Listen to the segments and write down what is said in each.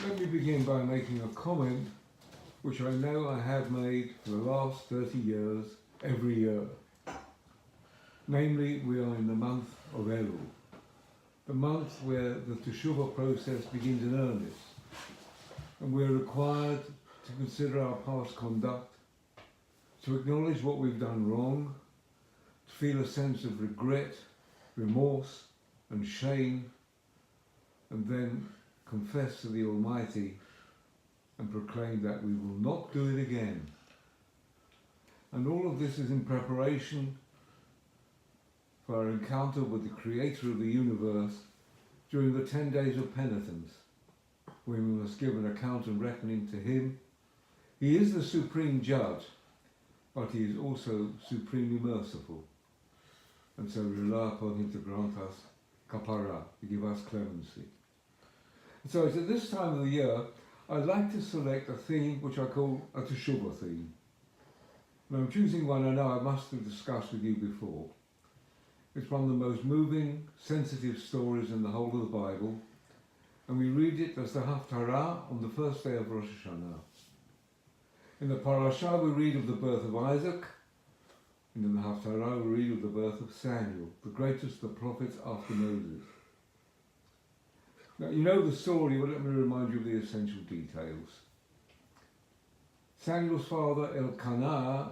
Let me begin by making a comment which I know I have made for the last 30 years every year. Namely, we are in the month of Elul, the month where the Teshuvah process begins in earnest, and we're required to consider our past conduct, to acknowledge what we've done wrong, to feel a sense of regret, remorse and shame, and then confess to the Almighty and proclaim that we will not do it again. And all of this is in preparation for our encounter with the Creator of the universe during the 10 days of penitence, when we must give an account and reckoning to Him. He is the supreme judge, but He is also supremely merciful. And so we rely upon Him to grant us kapara, to give us clemency. And so it's at this time of the year, I'd like to select a theme which I call a Teshuvah theme. And I'm choosing one I know I must have discussed with you before. It's one of the most moving, sensitive stories in the whole of the Bible, and we read it as the Haftarah on the first day of Rosh Hashanah. In the parasha we read of the birth of Isaac, and in the Haftarah we read of the birth of Samuel, the greatest of the prophets after Moses. Now, you know the story, but let me remind you of the essential details. Samuel's father, Elkanah,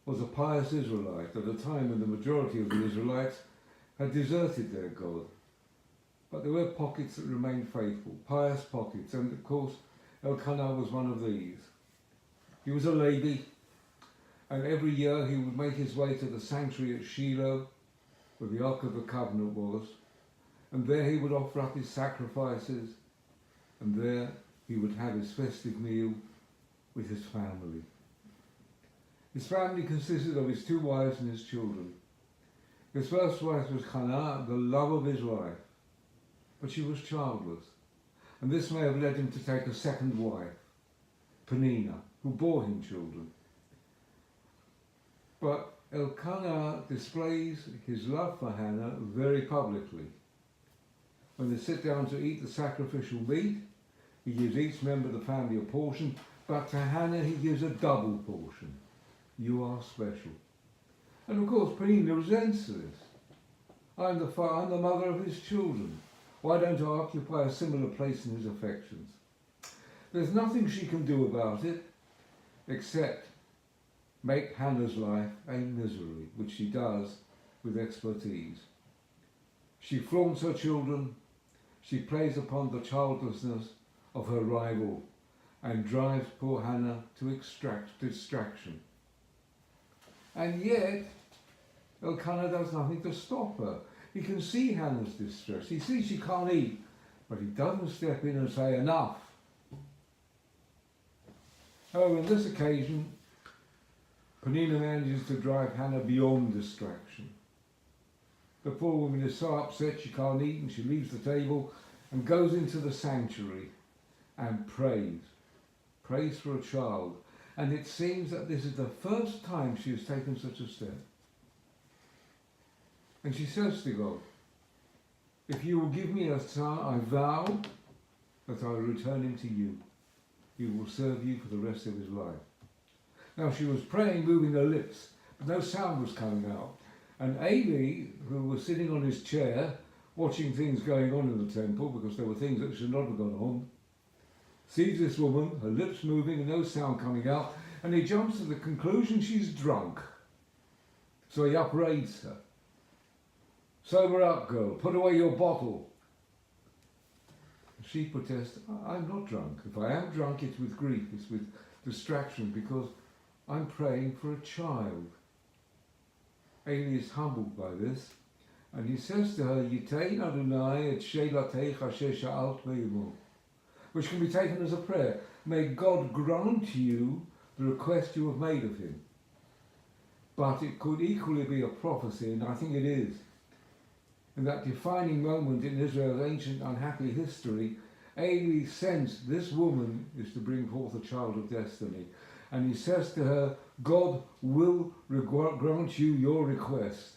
was a pious Israelite at a time when the majority of the Israelites had deserted their God. But there were pockets that remained faithful, pious pockets, and of course Elkanah was one of these. He was a Levi, and every year he would make his way to the sanctuary at Shiloh, where the Ark of the Covenant was, and there he would offer up his sacrifices, and there he would have his festive meal with his family. His family consisted of his 2 wives and his children. His first wife was Hannah, the love of his life, but she was childless, and this may have led him to take a second wife, Peninnah, who bore him children. But Elkanah displays his love for Hannah very publicly. When they sit down to eat the sacrificial meat, he gives each member of the family a portion, but to Hannah he gives a double portion. You are special. And of course Peninnah resents this. I'm the mother of his children. Why don't I occupy a similar place in his affections? There's nothing she can do about it except make Hannah's life a misery, which she does with expertise. She flaunts her children, she plays upon the childlessness of her rival and drives poor Hannah to distraction. And yet, Elkanah does nothing to stop her. He can see Hannah's distress. He sees she can't eat, but he doesn't step in and say enough. However, on this occasion, Peninnah manages to drive Hannah beyond distraction. The poor woman is so upset she can't eat, and she leaves the table and goes into the sanctuary and prays for a child. And it seems that this is the first time she has taken such a step. And she says to God, if you will give me a son, I vow that I will return him to you. He will serve you for the rest of his life. Now she was praying, moving her lips, but no sound was coming out. And Eli, who was sitting on his chair, watching things going on in the temple, because there were things that should not have gone on, sees this woman, her lips moving and no sound coming out, and he jumps to the conclusion she's drunk. So he upbraids her. Sober up, girl, put away your bottle. She protests, I'm not drunk. If I am drunk, it's with grief, it's with distraction, because I'm praying for a child. Eli is humbled by this, and he says to her, Yitein Adonai et shelatech asher sha'alt be'imo, which can be taken as a prayer. May God grant you the request you have made of him. But it could equally be a prophecy, and I think it is. In that defining moment in Israel's ancient unhappy history, Eli sensed this woman is to bring forth a child of destiny. And he says to her, God will grant you your request.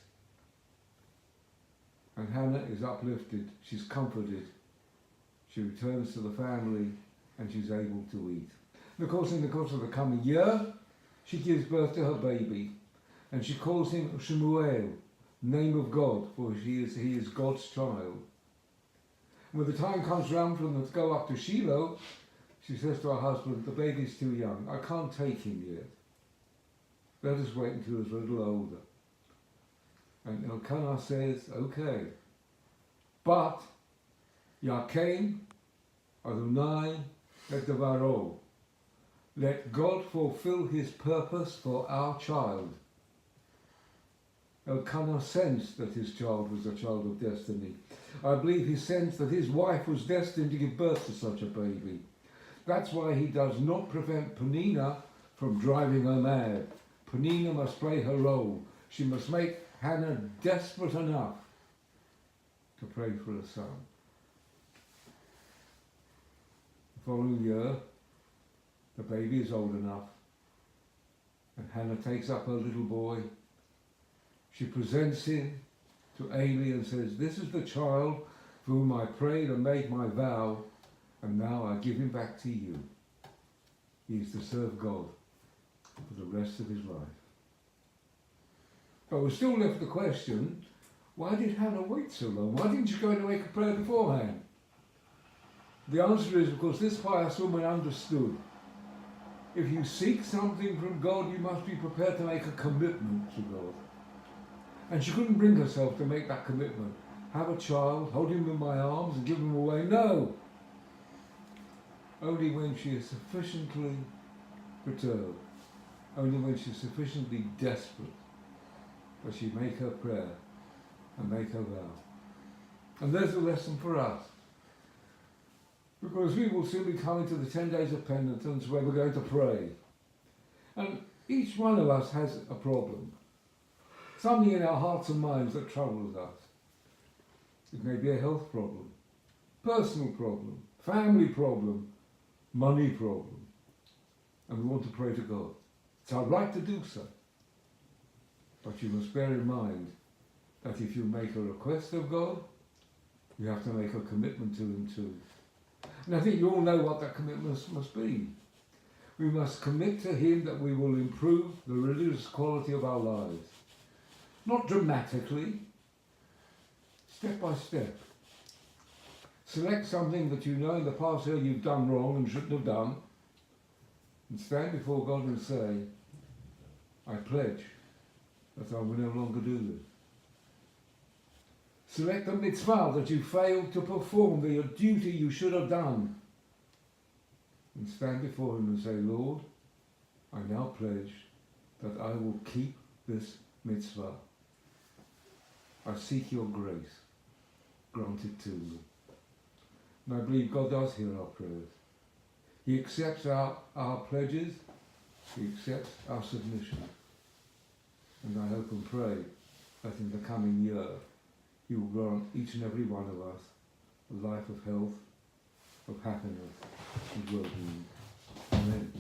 And Hannah is uplifted, she's comforted. She returns to the family, and she's able to eat. And of course, in the course of the coming year, she gives birth to her baby, and she calls him Shemuel, name of God, for he is God's child. When the time comes round for them to go up to Shiloh, she says to her husband, the baby's too young, I can't take him yet. Let us wait until he's a little older. And Elkanah says, okay. But, Yakein, Adonai, et Devaro. Let God fulfill his purpose for our child. Elkanah sensed that his child was a child of destiny. I believe he sensed that his wife was destined to give birth to such a baby. That's why he does not prevent Peninnah from driving her mad. Peninnah must play her role. She must make Hannah desperate enough to pray for a son. The following year, the baby is old enough, and Hannah takes up her little boy. She presents him to Eli and says, this is the child for whom I prayed and made my vow, and now I give him back to you. He is to serve God for the rest of his life. But we're still left the question, why did Hannah wait so long? Why didn't she go and make a prayer beforehand? The answer is because this pious woman understood. If you seek something from God, you must be prepared to make a commitment to God. And she couldn't bring herself to make that commitment. Have a child, hold him in my arms and give him away. No! Only when she is sufficiently perturbed, only when she is sufficiently desperate, does she make her prayer and make her vow. And there's a lesson for us. Because we will soon be coming to the 10 days of penitence where we're going to pray. And each one of us has a problem. Something in our hearts and minds that troubles us. It may be a health problem, personal problem, family problem, money problem. And we want to pray to God. It's our right to do so. But you must bear in mind that if you make a request of God, you have to make a commitment to him too. And I think you all know what that commitment must be. We must commit to him that we will improve the religious quality of our lives. Not dramatically, step by step. Select something that you know in the past year you've done wrong and shouldn't have done, and stand before God and say, I pledge that I will no longer do this. Select a mitzvah that you failed to perform, the duty you should have done, and stand before him and say, Lord, I now pledge that I will keep this mitzvah. I seek your grace, grant it to me. And I believe God does hear our prayers. He accepts our pledges, he accepts our submission. And I hope and pray that in the coming year, he will grant each and every one of us a life of health, of happiness, and well-being. Amen.